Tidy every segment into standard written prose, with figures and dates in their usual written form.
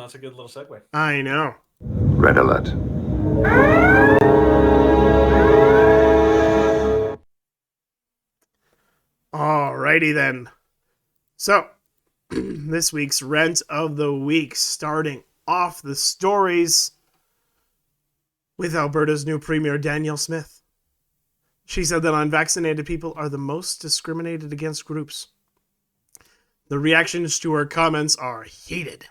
that's a good little segue. I know. Red alert. Alrighty then. So, this week's rant of the week, starting off the stories with Alberta's new Premier, Danielle Smith. She said that unvaccinated people are the most discriminated against groups. The reactions to her comments are heated.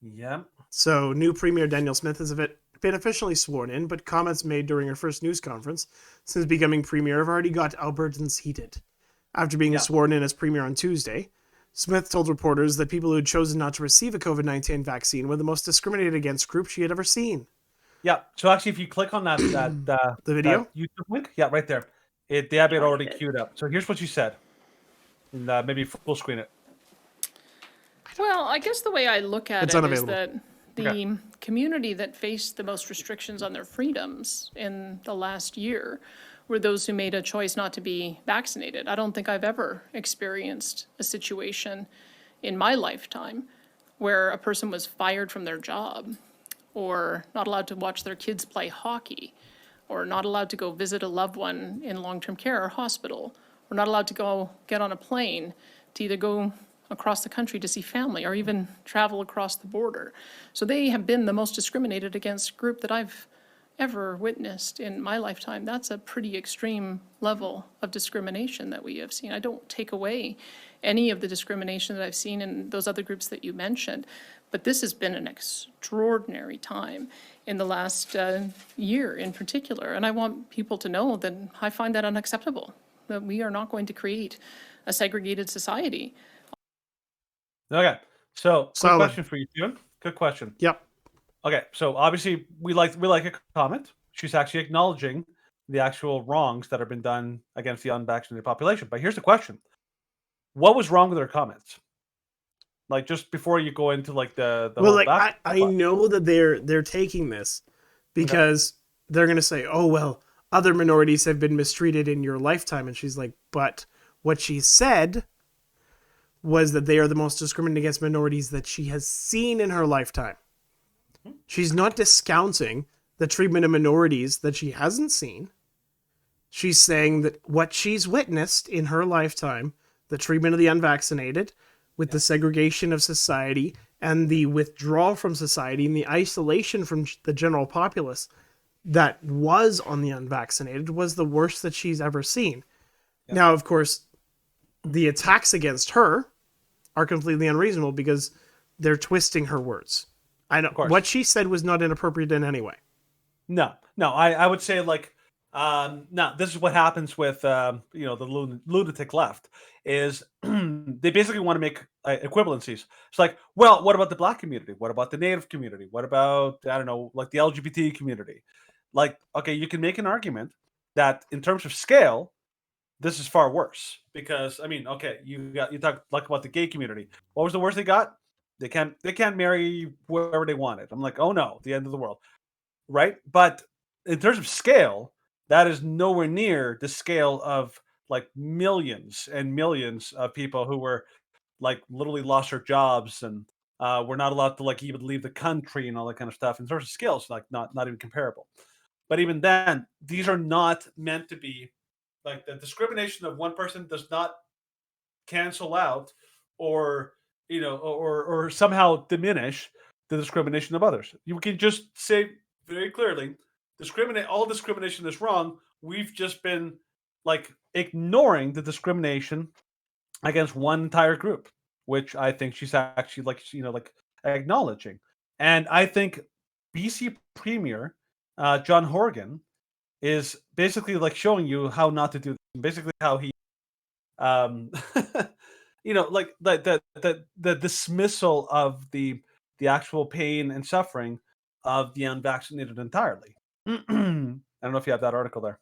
Yeah. So, new Premier Danielle Smith has been officially sworn in, but comments made during her first news conference since becoming Premier have already got Albertans heated. After being sworn in as Premier on Tuesday, Smith told reporters that people who had chosen not to receive a COVID-19 vaccine were the most discriminated against group she had ever seen. Yeah. So actually, if you click on that the video, that YouTube link, right there, they have it already queued up. So here's what she said. And maybe full screen it. Well, I guess the way I look at it's it unavailable. is that the community that faced the most restrictions on their freedoms in the last year were those who made a choice not to be vaccinated. I don't think I've ever experienced a situation in my lifetime where a person was fired from their job, or not allowed to watch their kids play hockey, or not allowed to go visit a loved one in long-term care or hospital, or not allowed to go get on a plane to either go across the country to see family or even travel across the border. So they have been the most discriminated against group that I've ever witnessed in my lifetime. That's a pretty extreme level of discrimination that we have seen. I don't take away any of the discrimination that I've seen in those other groups that you mentioned, but this has been an extraordinary time in the last year in particular. And I want people to know that I find that unacceptable, that we are not going to create a segregated society. Okay, so quick Solid. question for you, June. Good question. Yep. Okay, so obviously we like a comment. She's actually acknowledging the actual wrongs that have been done against the unvaccinated population. But here's the question: what was wrong with her comments? Like, just before you go into like the well, whole like back. I know that they're taking this because they're gonna say, oh well, other minorities have been mistreated in your lifetime, and she's like, but what she said was that they are the most discriminated against minorities that she has seen in her lifetime. She's not discounting the treatment of minorities that she hasn't seen. She's saying that what she's witnessed in her lifetime, the treatment of the unvaccinated, with the segregation of society and the withdrawal from society and the isolation from the general populace that was on the unvaccinated, was the worst that she's ever seen. Yeah. Now, of course, the attacks against her are completely unreasonable because they're twisting her words. I know what she said was not inappropriate in any way. No, I would say like, no, this is what happens with, the lunatic left is they basically want to make equivalencies. It's like, well, what about the Black community? What about the Native community? What about, I don't know, like the LGBT community? Like, okay, you can make an argument that in terms of scale, this is far worse because, I mean, okay, you talk like about the gay community. What was the worst they got? They can't marry whoever they wanted. I'm like, oh no, the end of the world, right? But in terms of scale, that is nowhere near the scale of like millions and millions of people who were like literally lost their jobs and were not allowed to like even leave the country and all that kind of stuff. In terms of scale, it's like not even comparable. But even then, these are not meant to be like the discrimination of one person does not cancel out or or somehow diminish the discrimination of others. You can just say very clearly, all discrimination is wrong. We've just been like ignoring the discrimination against one entire group, which I think she's actually like acknowledging. And I think BC Premier John Horgan is basically like showing you how not to do this. Basically how he like the dismissal of the actual pain and suffering of the unvaccinated entirely. I don't know if you have that article there.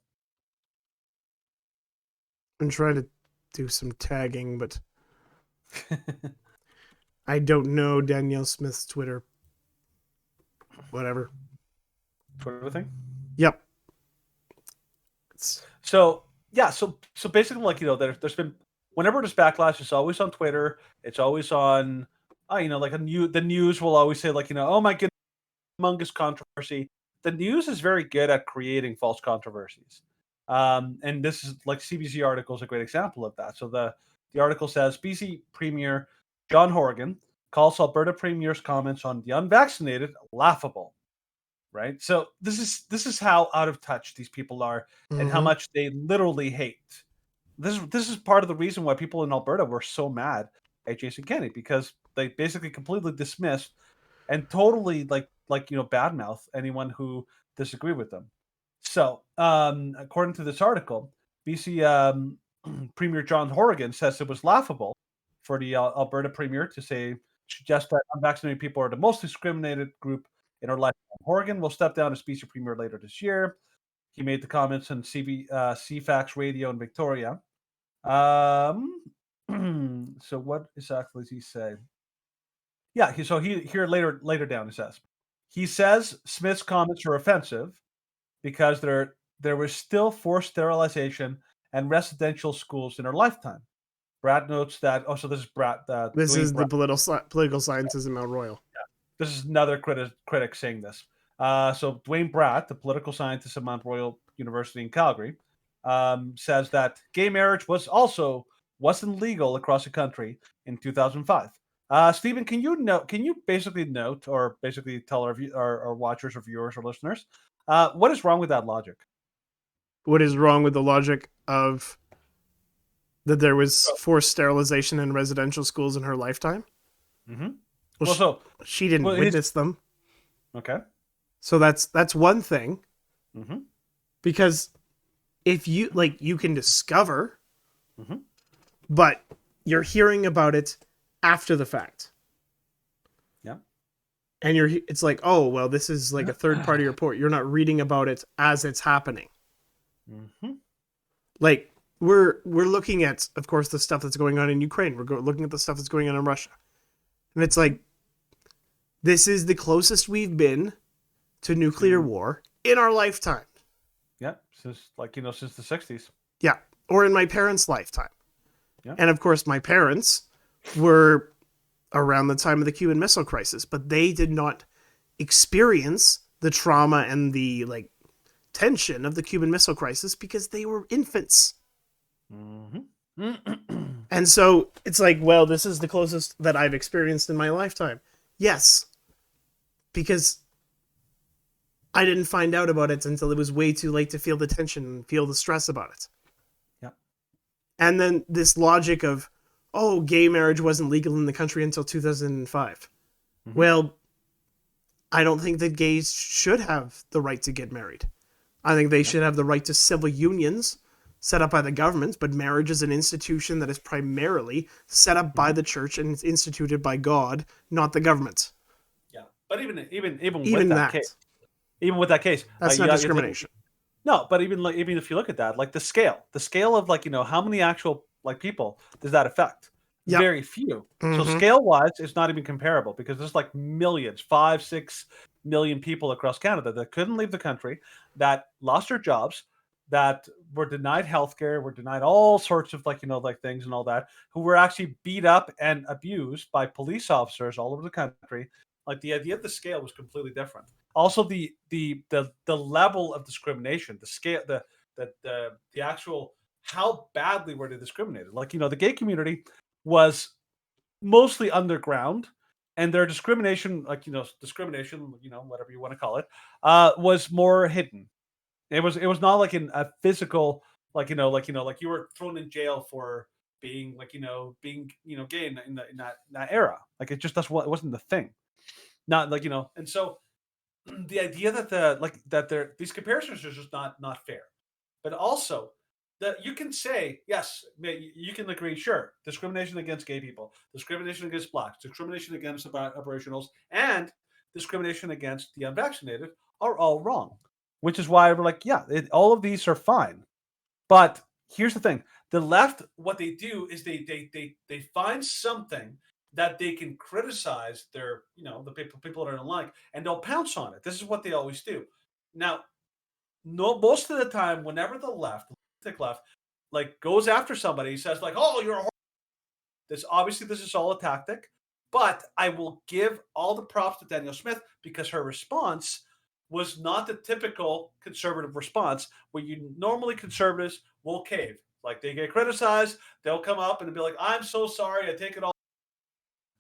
I'm trying to do some tagging, but I don't know Danielle Smith's Twitter. Whatever. Twitter thing? Yep. So basically, like, there's been, whenever there's backlash, it's always on Twitter, it's always on the news will always say like, oh my goodness, humongous controversy. The news is very good at creating false controversies. And this is like CBC article is a great example of that. So the article says BC Premier John Horgan calls Alberta Premier's comments on the unvaccinated laughable. Right. So this is how out of touch these people are and how Mm-hmm. much they literally hate. This is part of the reason why people in Alberta were so mad at Jason Kenney, because they basically completely dismissed and totally badmouth anyone who disagreed with them. So, according to this article, BC Premier John Horgan says it was laughable for the Alberta Premier to suggest that unvaccinated people are the most discriminated group in our lifetime. Horgan will step down as BC Premier later this year. He made the comments on CFAX radio in Victoria. So what exactly does he say? Yeah, here later down he says Smith's comments are offensive because there was still forced sterilization and residential schools in her lifetime. Brad notes that. Oh, so this is Brad. This Dwayne is the Brad. political scientist in Mount Royal. This is another critic saying this. So Dwayne Bratt, the political scientist at Mount Royal University in Calgary, says that gay marriage wasn't legal across the country in 2005. Stephen, can you basically note or basically tell our watchers or viewers or listeners what is wrong with that logic? What is wrong with the logic of that there was forced sterilization in residential schools in her lifetime? Mm-hmm. Well, she didn't witness them. Okay. So that's one thing. Mm-hmm. Because if you you can discover, mm-hmm. but you're hearing about it after the fact. Yeah. And it's like, oh, well, this is like a third party report. You're not reading about it as it's happening. Mm-hmm. Like we're looking at, of course, the stuff that's going on in Ukraine. We're looking at the stuff that's going on in Russia. And it's like, this is the closest we've been to nuclear war in our lifetime. Yeah, since since the 60s. Yeah, or in my parents' lifetime. Yeah. And of course, my parents were around the time of the Cuban Missile Crisis, but they did not experience the trauma and the tension of the Cuban Missile Crisis because they were infants. Mm-hmm. And so it's like, well, this is the closest that I've experienced in my lifetime. Yes, because I didn't find out about it until it was way too late to feel the tension and feel the stress about it. Yeah. And then this logic of, oh, gay marriage wasn't legal in the country until 2005. Mm-hmm. Well, I don't think that gays should have the right to get married. I think they should have the right to civil unions set up by the government, but marriage is an institution that is primarily set up by the church and it's instituted by God, not the government. Yeah, but even with that case, even with that case, that's not discrimination. No, but even if you look at that, the scale of how many actual people does that affect? Yep. Very few. Mm-hmm. So scale wise, it's not even comparable because there's millions, 5-6 million people across Canada that couldn't leave the country, that lost their jobs, that were denied healthcare, were denied all sorts of things and all that, who were actually beat up and abused by police officers all over the country. The idea of the scale was completely different. Also, the level of discrimination, the scale, the actual how badly were they discriminated. The gay community was mostly underground, and their discrimination, whatever you want to call it, was more hidden. It was not in a physical, you were thrown in jail for being gay in that era. It just it wasn't the thing. Not and so the idea that these comparisons are just not fair. But also that you can say, yes, you can agree, sure, discrimination against gay people, discrimination against blacks, discrimination against aboriginals, and discrimination against the unvaccinated are all wrong. Which is why we're all of these are fine. But here's the thing. The left, what they do is they find something that they can criticize their, the people that don't like, and they'll pounce on it. This is what they always do. Now, most of the time, whenever the left goes after somebody, he says oh, you're a horrible. This is all a tactic. But I will give all the props to Danielle Smith because her response was not the typical conservative response where normally conservatives will cave. Like they get criticized, they'll come up and be like, I'm so sorry, I take it all.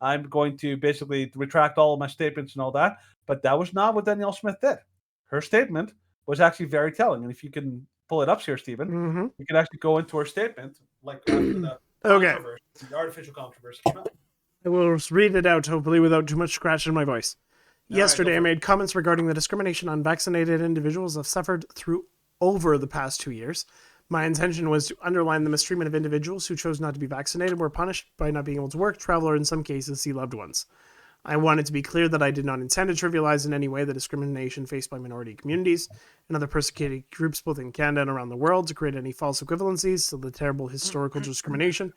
I'm going to basically retract all of my statements and all that. But that was not what Danielle Smith did. Her statement was actually very telling. And if you can pull it up here, Stephen, Mm-hmm. we can actually go into her statement, like after the Okay. controversy, the artificial controversy came out. I will read it out, hopefully without too much scratch in my voice. Yesterday, I made comments regarding the discrimination unvaccinated individuals have suffered through over the past 2 years. My intention was to underline the mistreatment of individuals who chose not to be vaccinated, were punished by not being able to work, travel, or in some cases see loved ones. I wanted to be clear that I did not intend to trivialize in any way the discrimination faced by minority communities and other persecuted groups both in Canada and around the world, to create any false equivalencies to the terrible historical discrimination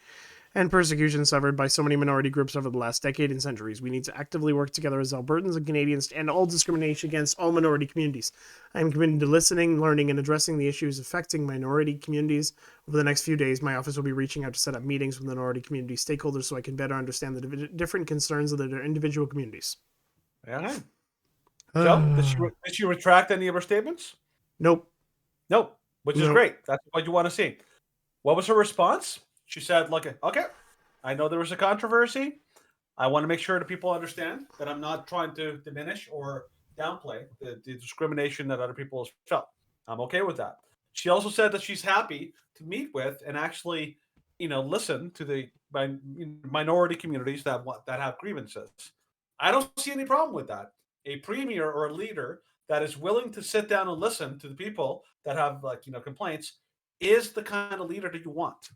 and persecution suffered by so many minority groups over the last decade and centuries. We need to actively work together as Albertans and Canadians to end all discrimination against all minority communities. I am committed to listening, learning, and addressing the issues affecting minority communities. Over the next few days, my office will be reaching out to set up meetings with minority community stakeholders so I can better understand the different concerns of their individual communities. Yeah. So, did she retract any of her statements? Nope. Nope, which is great. That's what you want to see. What was her response? She said, "Look, okay, I know there was a controversy. I want to make sure that people understand that I'm not trying to diminish or downplay the discrimination that other people have felt. I'm okay with that." She also said that she's happy to meet with and actually, listen to the minority communities that have grievances. I don't see any problem with that. A premier or a leader that is willing to sit down and listen to the people that have complaints is the kind of leader that you want.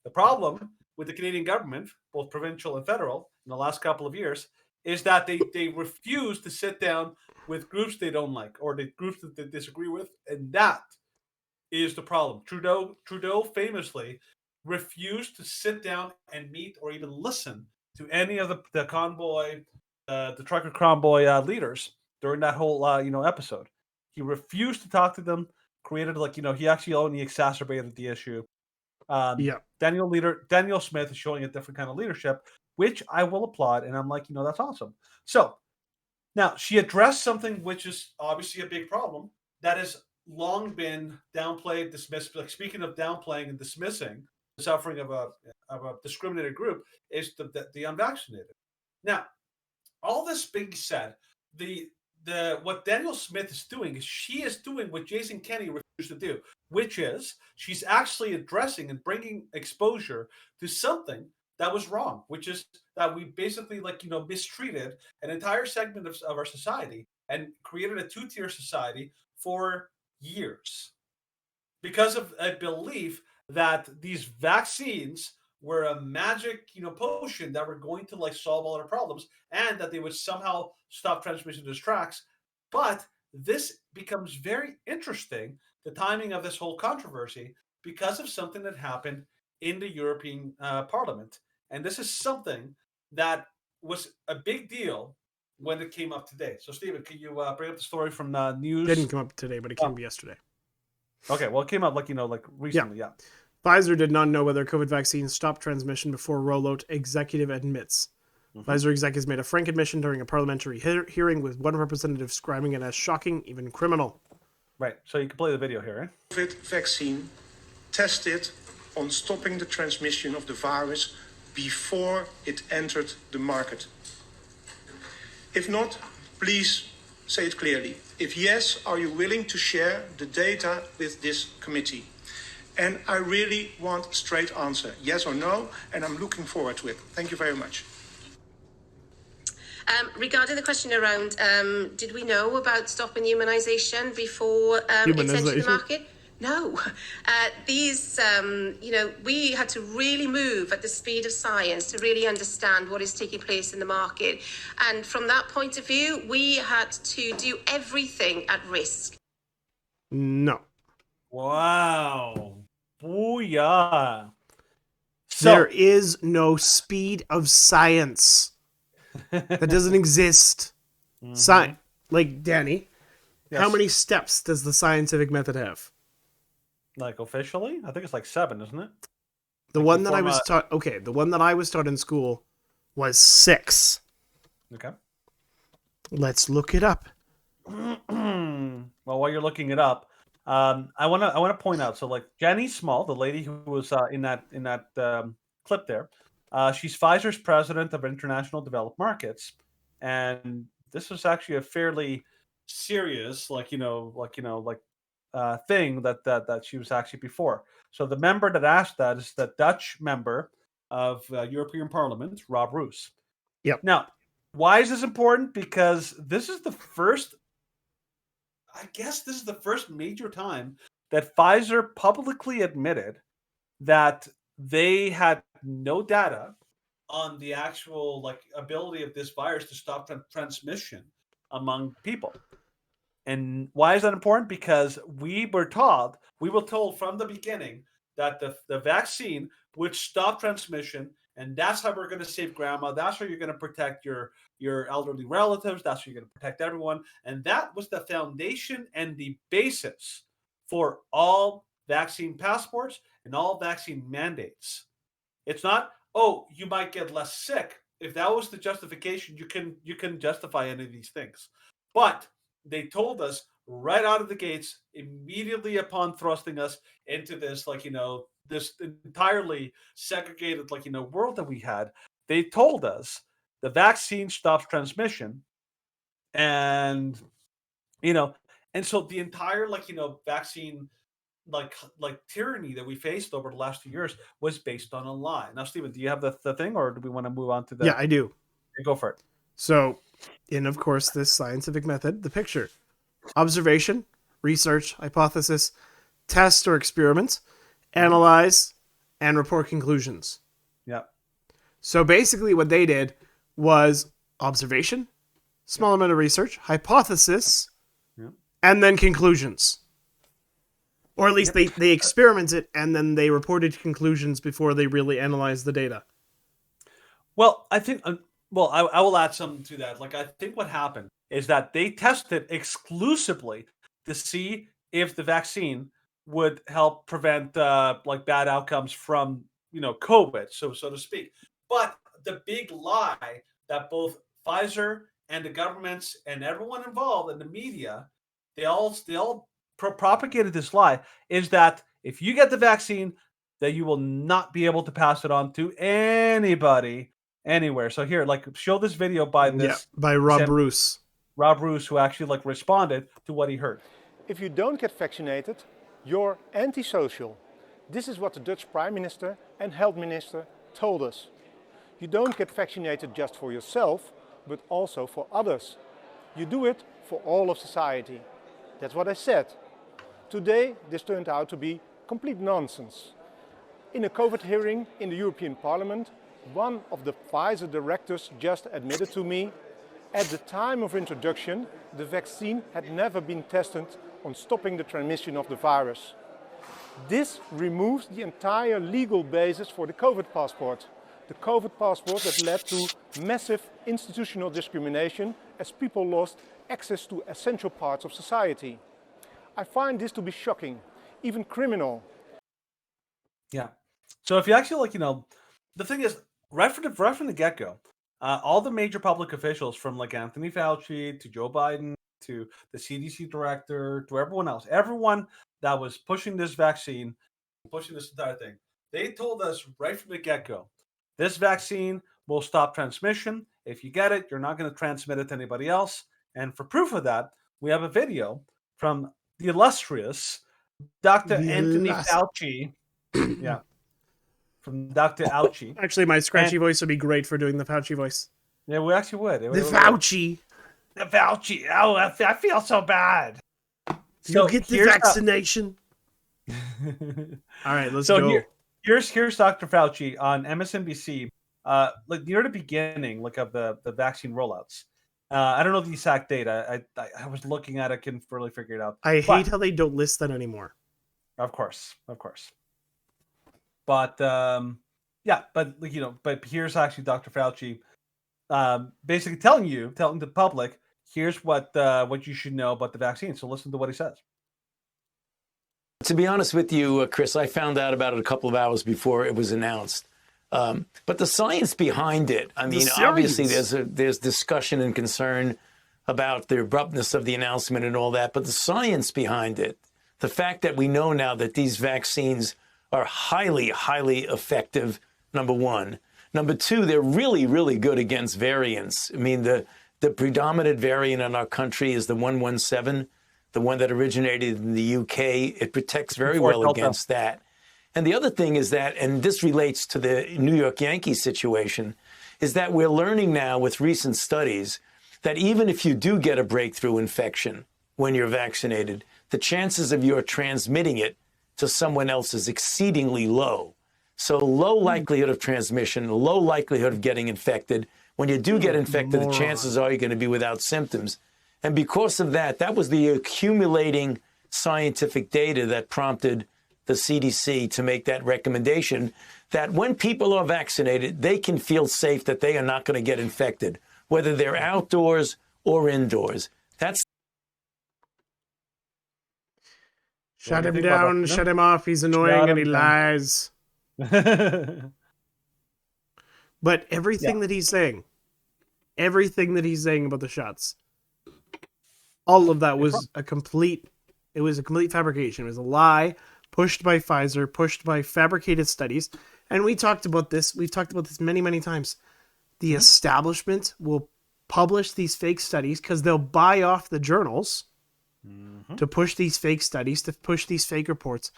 The problem with the Canadian government, both provincial and federal, in the last couple of years, is that they refuse to sit down with groups they don't like or the groups that they disagree with, and that is the problem. Trudeau famously refused to sit down and meet or even listen to any of the convoy, the trucker convoy leaders during that whole episode. He refused to talk to them. Created he actually only exacerbated the issue. Danielle Smith is showing a different kind of leadership, which I will applaud, and I'm like, that's awesome. So now she addressed something which is obviously a big problem that has long been downplayed, dismissed. Like, speaking of downplaying and dismissing the suffering of a discriminated group, is the unvaccinated. Now, all this being said, the what Danielle Smith is doing is she is doing what Jason Kenney refused to do, which is she's actually addressing and bringing exposure to something that was wrong, which is that we basically mistreated an entire segment of our society and created a two-tier society for years because of a belief that these vaccines were a magic, potion that were going to solve all our problems and that they would somehow stop transmission in its tracks. But this becomes very interesting, the timing of this whole controversy, because of something that happened in the European Parliament. And this is something that was a big deal when it came up today. So, Stephen, can you bring up the story from news? Didn't come up today, but it came up yesterday. Okay, well, it came up recently, yeah. Pfizer did not know whether COVID vaccines stopped transmission before rollout, executive admits. Pfizer exec has made a frank admission during a parliamentary hearing, with one representative describing it as shocking, even criminal. Right, so you can play the video here, eh? COVID vaccine tested on stopping the transmission of the virus before it entered the market. If not, please say it clearly. If yes, are you willing to share the data with this committee? And I really want a straight answer, yes or no, and I'm looking forward to it. Thank you very much. Regarding the question around, did we know about stopping immunisation before it entered the market? No. We had to really move at the speed of science to really understand what is taking place in the market. And from that point of view, we had to do everything at risk. No. Wow. Booyah. So, there is no speed of science. That doesn't exist. Like, Danny, yes. How many steps does the scientific method have? Like, officially? I think it's 7, isn't it? The one that I was taught... Okay, the one that I was taught in school was 6. Okay. Let's look it up. Well, while you're looking it up, I want to point out. So, like Jenny Small, the lady who was in that clip there, she's Pfizer's president of international developed markets, and this was actually a fairly serious, thing that she was actually before. So the member that asked that is the Dutch member of European Parliament, Rob Roos. Yep. Now, why is this important? Because this is the first, I guess this is the first major time that Pfizer publicly admitted that they had no data on the actual ability of this virus to stop transmission among people. And why is that important? Because we were told from the beginning that the vaccine would stop transmission, and that's how we're going to save grandma. That's how you're going to protect your elderly relatives. That's how you're going to protect everyone. And that was the foundation and the basis for all vaccine passports and all vaccine mandates. It's not, oh, you might get less sick. If that was the justification, you can justify any of these things. But they told us right out of the gates, immediately upon thrusting us into this, this entirely segregated, world that we had. They told us the vaccine stops transmission, and you know, and so the entire vaccine tyranny that we faced over the last 2 years was based on a lie. Now, Stephen, do you have the thing, or do we want to move on to the? Yeah, I do. Go for it. So, in of course this scientific method, the picture: observation, research, hypothesis, test or experiment, analyze, and report conclusions. Yeah. So basically what they did was observation, small amount of research, hypothesis, and then conclusions. Or at least they experimented and then they reported conclusions before they really analyzed the data. Well, I think, I will add something to that. I think what happened is that they tested exclusively to see if the vaccine would help prevent bad outcomes from COVID, so to speak. But the big lie that both Pfizer and the governments and everyone involved in the media, they all propagated this lie, is that if you get the vaccine, that you will not be able to pass it on to anybody anywhere. So here, show this video by by Rob Roos. Rob Roos, who actually responded to what he heard. If you don't get vaccinated, you're antisocial. This is what the Dutch Prime Minister and Health Minister told us. You don't get vaccinated just for yourself, but also for others. You do it for all of society. That's what I said. Today, this turned out to be complete nonsense. In a COVID hearing in the European Parliament, one of the Pfizer directors just admitted to me, at the time of introduction, the vaccine had never been tested on stopping the transmission of the virus. This removes the entire legal basis for the COVID passport. The COVID passport that led to massive institutional discrimination as people lost access to essential parts of society. I find this to be shocking, even criminal. Yeah. So if you actually the thing is, right from the get-go, all the major public officials, from Anthony Fauci to Joe Biden to the CDC director to everyone that was pushing this vaccine, pushing this entire thing, they told us right from the get-go, this vaccine will stop transmission. If you get it, you're not going to transmit it to anybody else. And for proof of that, we have a video from the illustrious Dr. Anthony Fauci. Yeah. From Dr. Fauci. Actually, my scratchy voice would be great for doing the Fauci voice. Yeah, we actually would. Fauci. The Fauci. Oh, I feel so bad. You'll get the vaccination. All right, let's go. Here's Dr. Fauci on MSNBC, near the beginning, of the vaccine rollouts. I don't know the exact date. I was looking at it, couldn't really figure it out. I hate how they don't list that anymore. Of course. But but here's actually Dr. Fauci, basically telling the public, here's what you should know about the vaccine. So listen to what he says. To be honest with you, Chris, I found out about it a couple of hours before it was announced. But the science behind it, I mean, obviously there's discussion and concern about the abruptness of the announcement and all that, but the science behind it, the fact that we know now that these vaccines are highly, highly effective, number one. Number two, they're really, really good against variants. I mean, the predominant variant in our country is the 117, the one that originated in the UK. It protects very well against that. And the other thing is that, and this relates to the New York Yankees situation, is that we're learning now with recent studies that even if you do get a breakthrough infection when you're vaccinated, the chances of your transmitting it to someone else is exceedingly low. So low likelihood of transmission, low likelihood of getting infected. When you do get infected, the chances are you're going to be without symptoms. And because of that, that was the accumulating scientific data that prompted the CDC to make that recommendation that when people are vaccinated, they can feel safe that they are not going to get infected, whether they're outdoors or indoors. That's Shut him down, shut him off. He's annoying and he lies. But everything that he's saying about the shots, all of that was a complete fabrication. It was a lie pushed by Pfizer, pushed by fabricated studies. And we talked about this. We've talked about this many, many times. The establishment will publish these fake studies because they'll buy off the journals to push these fake studies, to push these fake reports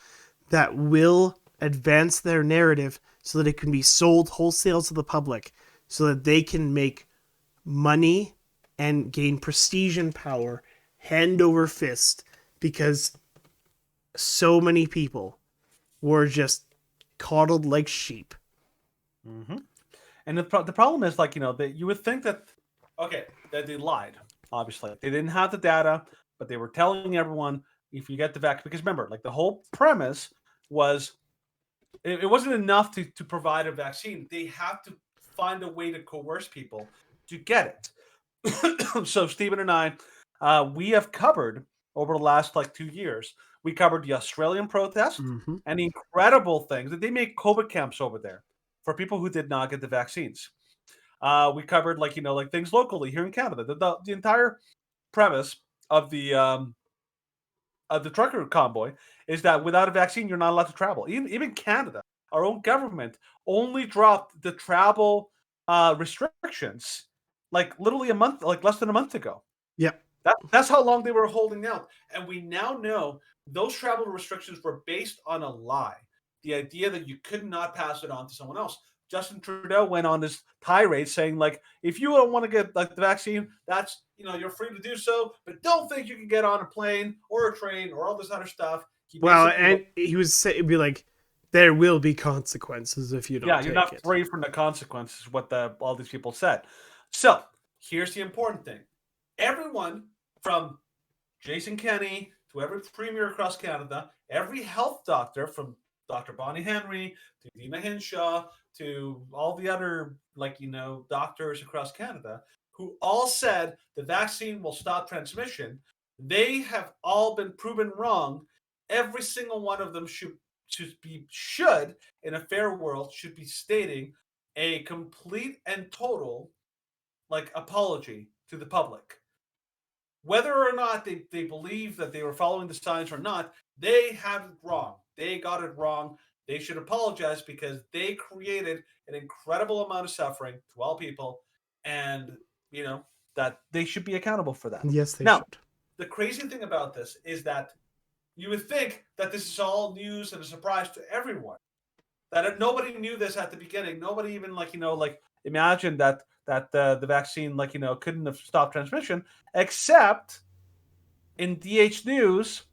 that will advance their narrative so that it can be sold wholesale to the public so that they can make money and gain prestige and power hand over fist because so many people were just coddled like sheep. And the problem is, like, that you would think that, that they lied. Obviously, they didn't have the data, but they were telling everyone if you get the vaccine. Because remember, like, the whole premise was it wasn't enough to provide a vaccine. They have to find a way to coerce people to get it. So Stephen and I, we have covered over the last 2 years. We covered the Australian protest and the incredible things that they made COVID camps over there for people who did not get the vaccines. We covered things locally here in Canada. The entire premise of the trucker convoy is that without a vaccine, you're not allowed to travel. Even Canada, our own government, only dropped the travel restrictions literally less than a month ago. Yep. That's how long they were holding out. And we now know those travel restrictions were based on a lie. The idea that you could not pass it on to someone else. Justin Trudeau went on this tirade saying, if you don't want to get the vaccine, that's, you're free to do so, but don't think you can get on a plane or a train or all this other stuff. He was saying, it'd be like, there will be consequences if you don't take it. Yeah, you're not free from the consequences, what all these people said. So here's the important thing. Everyone from Jason Kenney to every premier across Canada, every health doctor from Dr. Bonnie Henry to Dina Hinshaw to all the other doctors across Canada who all said the vaccine will stop transmission, they have all been proven wrong. Every single one of them should in a fair world should be stating a complete and total apology to the public. Whether or not they believe that they were following the science or not, they had it wrong. They got it wrong. They should apologize because they created an incredible amount of suffering to all people, and that they should be accountable for that. Yes, they now, should. The crazy thing about this is that you would think that this is all news and a surprise to everyone. That nobody knew this at the beginning. Nobody even imagined that the vaccine couldn't have stopped transmission, except in DH News.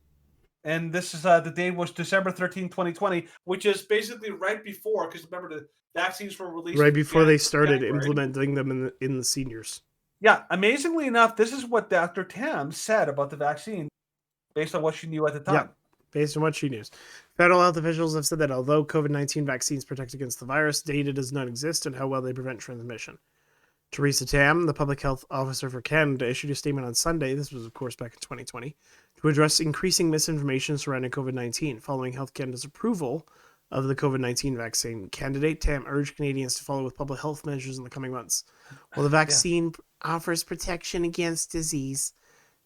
And this is the date was December 13, 2020, which is basically right before, because remember the vaccines were released right before they started implementing them in the seniors. Yeah, amazingly enough, this is what Dr. Tam said about the vaccine based on what she knew at the time. Yeah, based on what she knew. Federal health officials have said that although COVID-19 vaccines protect against the virus, data does not exist on how well they prevent transmission. Theresa Tam, the public health officer for Canada, issued a statement on Sunday, this was of course back in 2020, to address increasing misinformation surrounding COVID-19 following Health Canada's approval of the COVID-19 vaccine candidate, Tam urged Canadians to follow with public health measures in the coming months. While the vaccine offers protection against disease,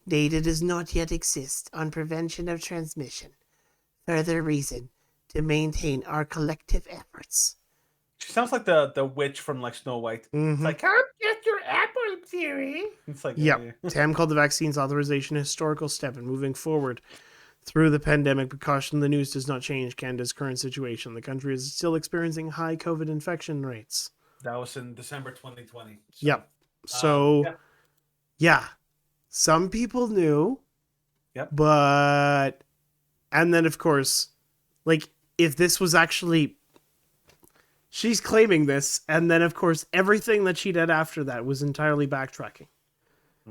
data does not yet exist on prevention of transmission. Further reason to maintain our collective efforts. She sounds like the witch from like Snow White. It's like, come get your apple, dearie. It's like, Yep. Tam called the vaccine's authorization a historical step in moving forward through the pandemic, but cautioned the news does not change Canada's current situation. The country is still experiencing high COVID infection rates. That was in December 2020. So, yep. So, yeah. Some people knew. Yep. But, and then of course, like, if this was actually, she's claiming this, and then of course everything that she did after that was entirely backtracking.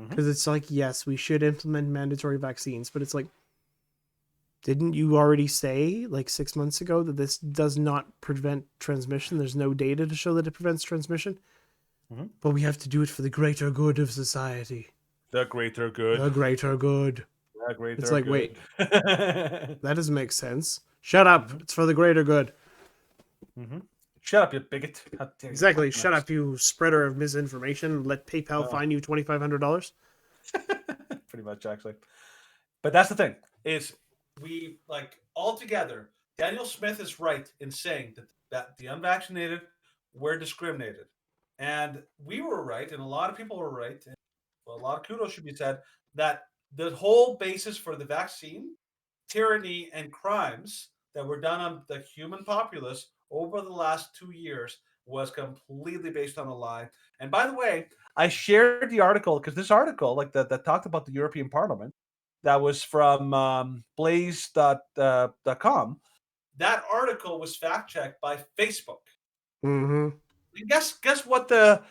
Because it's like, yes, we should implement mandatory vaccines, but it's like, didn't you already say like 6 months ago that this does not prevent transmission? There's no data to show that it prevents transmission. But we have to do it for the greater good of society. The greater good. The greater good. The greater It's like, good. wait, that doesn't make sense. Shut up. It's for the greater good. Shut up, you bigot. How dare you Exactly. talk Shut next. up, you spreader of misinformation. Let PayPal fine you $2,500. Pretty much, actually. But that's the thing, is we, like, all together, Daniel Smith is right in saying that the unvaccinated were discriminated. And we were right, and a lot of people were right, and a lot of kudos should be said, that the whole basis for the vaccine, tyranny, and crimes that were done on the human populace over the last 2 years was completely based on a lie. And by the way, I shared the article because this article, like that talked about the European Parliament, that was from blaze.com. That article was fact checked by Facebook. Mm-hmm. And guess what the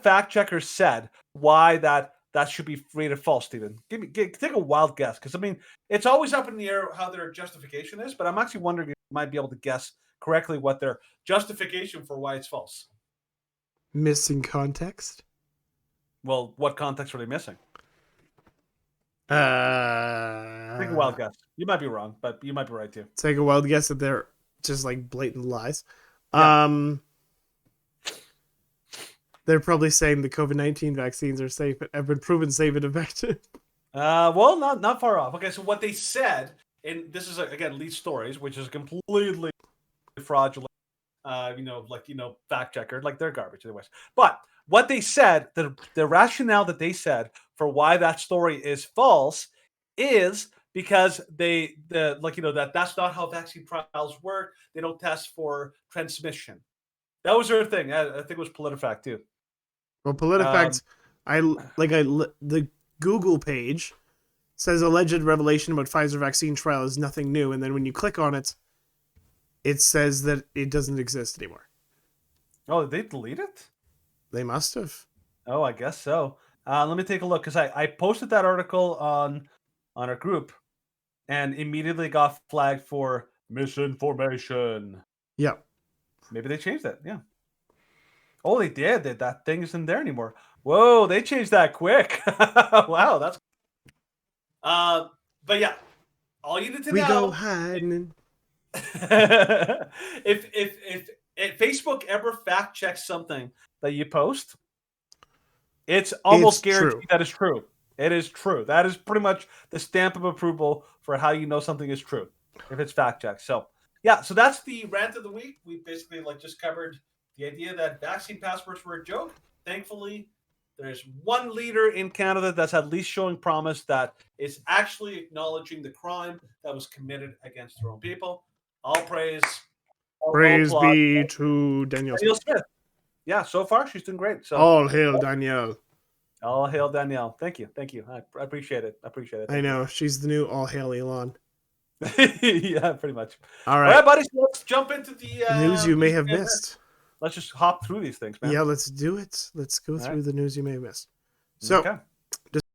fact checker said? Why that should be rated false, Stephen? Take a wild guess, because I mean it's always up in the air how their justification is, but I'm actually wondering if you might be able to guess correctly what their justification for why it's false. Missing context? Well, what context were they missing? Take Take a wild guess. You might be wrong, but you might be right too. Take a wild guess that they're just like blatant lies. Yeah. They're probably saying the COVID-19 vaccines are safe, have been proven safe and effective. Well, not far off. Okay, so what they said, and this is again lead stories, which is completely fraudulent. Fact checker, like they're garbage anyways. But what they said, the rationale that they said for why that story is false is because that's not how vaccine trials work. They don't test for transmission. That was their thing. I think it was PolitiFact too. Well, PolitiFact, the Google page says alleged revelation about Pfizer vaccine trial is nothing new, and then when you click on it, it says that it doesn't exist anymore. Oh, did they delete it? They must have. Oh, I guess so. Let me take a look, because I posted that article on our group and immediately got flagged for misinformation. Yep. Maybe they changed it. Yeah. Oh, they did. That thing isn't there anymore. Whoa, they changed that quick. Wow, that's. But yeah, all you need to know. We go hiding. if Facebook ever fact checks something that you post, it's almost guaranteed that it's true. It is true. That is pretty much the stamp of approval for how you know something is true if it's fact checked. So yeah, so that's the rant of the week. We basically just covered the idea that vaccine passports were a joke. Thankfully, there's one leader in Canada that's at least showing promise that is actually acknowledging the crime that was committed against their own people. All praise. Praise be to Danielle Smith. Yeah, so far she's doing great. So all hail Danielle. All hail Danielle. Thank you. I appreciate it. I know. She's the new all hail Elon. Yeah, pretty much. All right, buddies, let's jump into the news you may have missed. Let's just hop through these things, man. Yeah, let's do it. Let's go through the news you may have missed. So,